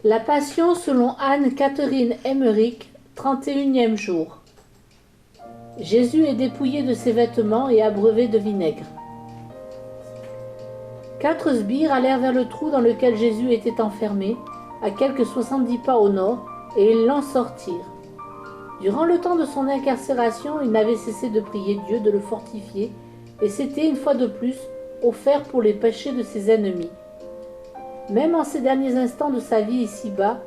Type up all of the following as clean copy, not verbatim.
La Passion selon Anne-Catherine Emmerich, 31e jour. Jésus est dépouillé de ses vêtements et abreuvé de vinaigre. 4 sbires allèrent vers le trou dans lequel Jésus était enfermé, à quelques 70 pas au nord, et ils l'en sortirent. Durant le temps de son incarcération, il n'avait cessé de prier Dieu de le fortifier, et s'était, une fois de plus, offert pour les péchés de ses ennemis. Même en ces derniers instants de sa vie ici-bas,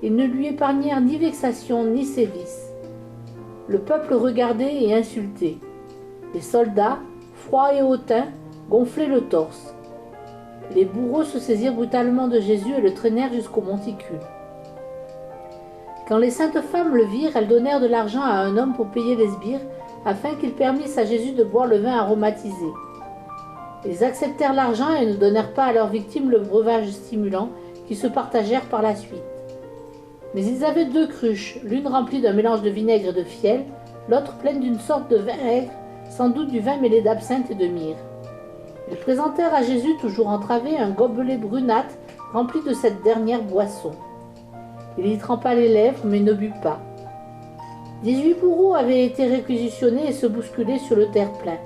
ils ne lui épargnèrent ni vexation ni sévices. Le peuple regardait et insultait. Les soldats, froids et hautains, gonflaient le torse. Les bourreaux se saisirent brutalement de Jésus et le traînèrent jusqu'au monticule. Quand les saintes femmes le virent, elles donnèrent de l'argent à un homme pour payer les sbires, afin qu'il permisse à Jésus de boire le vin aromatisé. Ils acceptèrent l'argent et ne donnèrent pas à leurs victimes le breuvage stimulant, qui se partagèrent par la suite. Mais ils avaient 2 cruches, l'une remplie d'un mélange de vinaigre et de fiel, l'autre pleine d'une sorte de vin aigre, sans doute du vin mêlé d'absinthe et de myrrhe. Ils présentèrent à Jésus, toujours entravé, un gobelet brunâtre rempli de cette dernière boisson. Il y trempa les lèvres, mais ne but pas. 18 bourreaux avaient été réquisitionnés et se bousculaient sur le terre-plein.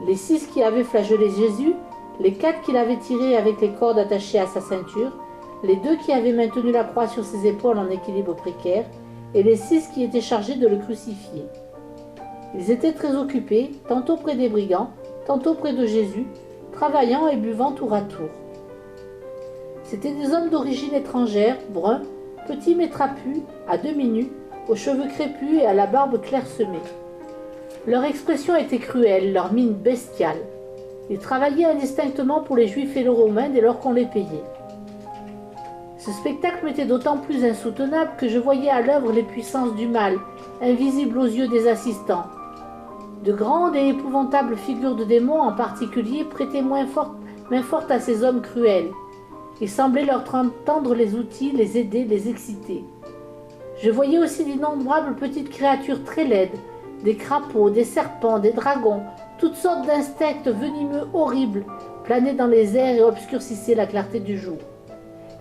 Les 6 qui avaient flagellé Jésus, les 4 qui l'avaient tiré avec les cordes attachées à sa ceinture, les 2 qui avaient maintenu la croix sur ses épaules en équilibre précaire, et les 6 qui étaient chargés de le crucifier. Ils étaient très occupés, tantôt près des brigands, tantôt près de Jésus, travaillant et buvant tour à tour. C'étaient des hommes d'origine étrangère, bruns, petits mais trapus, à demi nus, aux cheveux crépus et à la barbe clairsemée. Leur expression était cruelle, leur mine bestiale. Ils travaillaient indistinctement pour les Juifs et les Romains dès lors qu'on les payait. Ce spectacle m'était d'autant plus insoutenable que je voyais à l'œuvre les puissances du mal, invisibles aux yeux des assistants. De grandes et épouvantables figures de démons en particulier prêtaient main forte à ces hommes cruels. Il semblait leur tendre les outils, les aider, les exciter. Je voyais aussi d'innombrables petites créatures très laides, des crapauds, des serpents, des dragons, toutes sortes d'insectes venimeux horribles, planaient dans les airs et obscurcissaient la clarté du jour.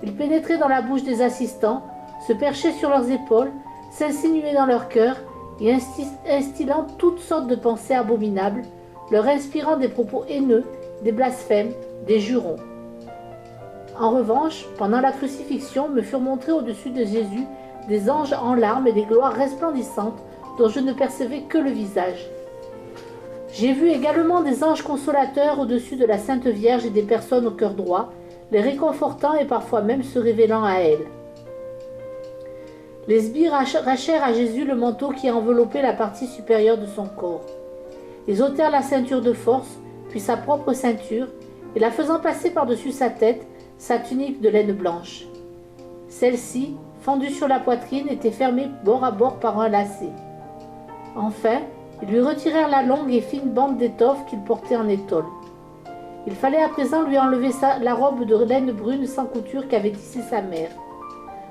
Ils pénétraient dans la bouche des assistants, se perchaient sur leurs épaules, s'insinuaient dans leur cœur et instillant toutes sortes de pensées abominables, leur inspirant des propos haineux, des blasphèmes, des jurons. En revanche, pendant la crucifixion, me furent montrés au-dessus de Jésus des anges en larmes et des gloires resplendissantes dont je ne percevais que le visage. J'ai vu également des anges consolateurs au-dessus de la Sainte Vierge et des personnes au cœur droit, les réconfortant et parfois même se révélant à elles. Les sbires arrachèrent à Jésus le manteau qui enveloppait la partie supérieure de son corps. Ils ôtèrent la ceinture de force, puis sa propre ceinture, et la faisant passer par-dessus sa tête, sa tunique de laine blanche. Celle-ci, fendue sur la poitrine, était fermée bord à bord par un lacet. Enfin, ils lui retirèrent la longue et fine bande d'étoffe qu'il portait en étole. Il fallait à présent lui enlever la robe de laine brune sans couture qu'avait tissée sa mère.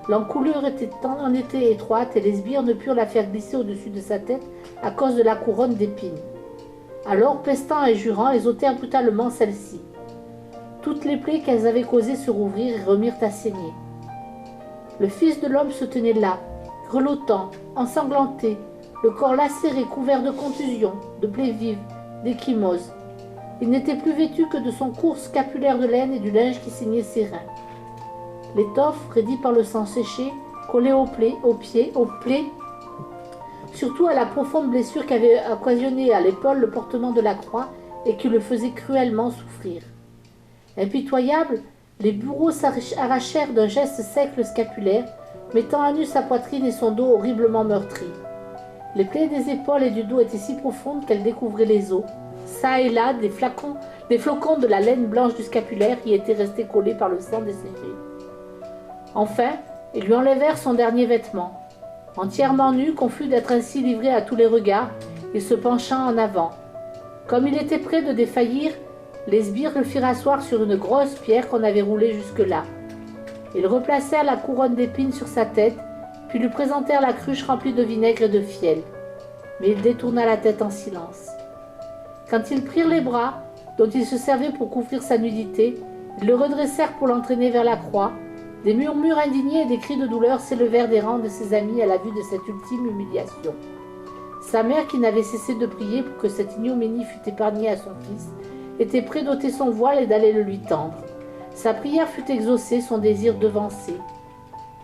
L'encoulure en était étroite et les sbires ne purent la faire glisser au-dessus de sa tête à cause de la couronne d'épines. Alors, pestant et jurant, ils ôtèrent brutalement celle-ci. Toutes les plaies qu'elles avaient causées se rouvrirent et remirent à saigner. Le Fils de l'homme se tenait là, grelottant, ensanglanté, le corps lacéré, couvert de contusions, de plaies vives, d'échymoses. Il n'était plus vêtu que de son court scapulaire de laine et du linge qui ceignait ses reins. L'étoffe, raidie par le sang séché, collait aux plaies, surtout à la profonde blessure qu'avait occasionné à l'épaule le portement de la croix et qui le faisait cruellement souffrir. Impitoyables, les bourreaux s'arrachèrent d'un geste sec le scapulaire, mettant à nu sa poitrine et son dos horriblement meurtris. Les plaies des épaules et du dos étaient si profondes qu'elles découvraient les os. Ça et là, des flocons de la laine blanche du scapulaire y étaient restés collés par le sang desséché. Enfin, ils lui enlevèrent son dernier vêtement. Entièrement nu, confus d'être ainsi livré à tous les regards, il se pencha en avant. Comme il était près de défaillir, les sbires le firent asseoir sur une grosse pierre qu'on avait roulée jusque-là. Ils replacèrent la couronne d'épines sur sa tête, puis lui présentèrent la cruche remplie de vinaigre et de fiel. Mais il détourna la tête en silence. Quand ils prirent les bras, dont il se servait pour couvrir sa nudité, ils le redressèrent pour l'entraîner vers la croix, Des murmures indignés et des cris de douleur s'élevèrent des rangs de ses amis à la vue de cette ultime humiliation. Sa mère, qui n'avait cessé de prier pour que cette ignominie fût épargnée à son fils, était près d'ôter son voile et d'aller le lui tendre. Sa prière fut exaucée, son désir devancé.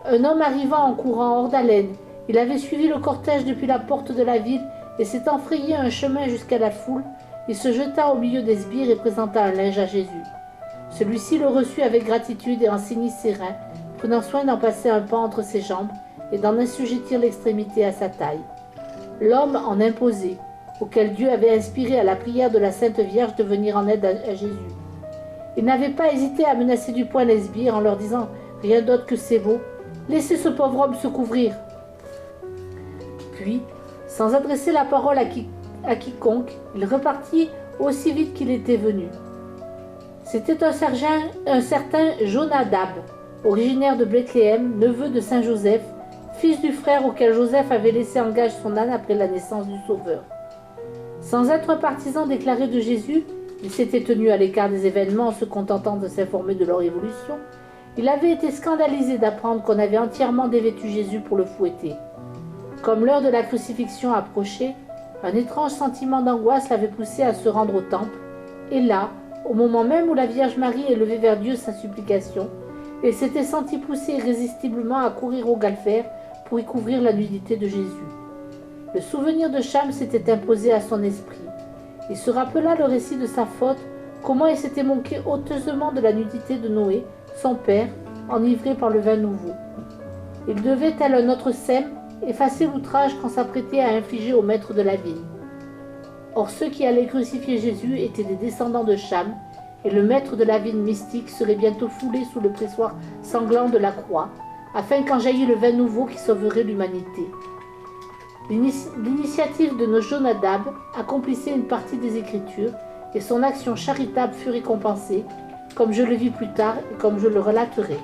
Un homme arriva en courant hors d'haleine. Il avait suivi le cortège depuis la porte de la ville et s'étant frayé un chemin jusqu'à la foule, il se jeta au milieu des sbires et présenta un linge à Jésus. Celui-ci le reçut avec gratitude et en ceignit ses reins, prenant soin d'en passer un pan entre ses jambes et d'en assujettir l'extrémité à sa taille. L'homme en imposait, auquel Dieu avait inspiré à la prière de la Sainte Vierge de venir en aide à Jésus. Il n'avait pas hésité à menacer du poing les sbires en leur disant rien d'autre que ces mots : « Laissez ce pauvre homme se couvrir !» Puis, sans adresser la parole à quiconque, il repartit aussi vite qu'il était venu. C'était un certain Jonadab, originaire de Bethléem, neveu de saint Joseph, fils du frère auquel Joseph avait laissé en gage son âne après la naissance du Sauveur. Sans être un partisan déclaré de Jésus, il s'était tenu à l'écart des événements en se contentant de s'informer de leur évolution. Il avait été scandalisé d'apprendre qu'on avait entièrement dévêtu Jésus pour le fouetter. Comme l'heure de la crucifixion approchait, un étrange sentiment d'angoisse l'avait poussé à se rendre au temple, et là, au moment même où la Vierge Marie élevait vers Dieu sa supplication, il s'était senti poussé irrésistiblement à courir au calvaire pour y couvrir la nudité de Jésus. Le souvenir de Cham s'était imposé à son esprit. Il se rappela le récit de sa faute, comment il s'était moqué honteusement de la nudité de Noé, son père, enivré par le vin nouveau. Il devait, tel un autre Sem, effacer l'outrage qu'on s'apprêtait à infliger au maître de la vigne. Or ceux qui allaient crucifier Jésus étaient des descendants de Cham, et le maître de la vigne mystique serait bientôt foulé sous le pressoir sanglant de la croix, afin qu'en jaillît le vin nouveau qui sauverait l'humanité. L'initiative de nos Jonadab accomplissait une partie des Écritures, et son action charitable fut récompensée, comme je le vis plus tard et comme je le relaterai.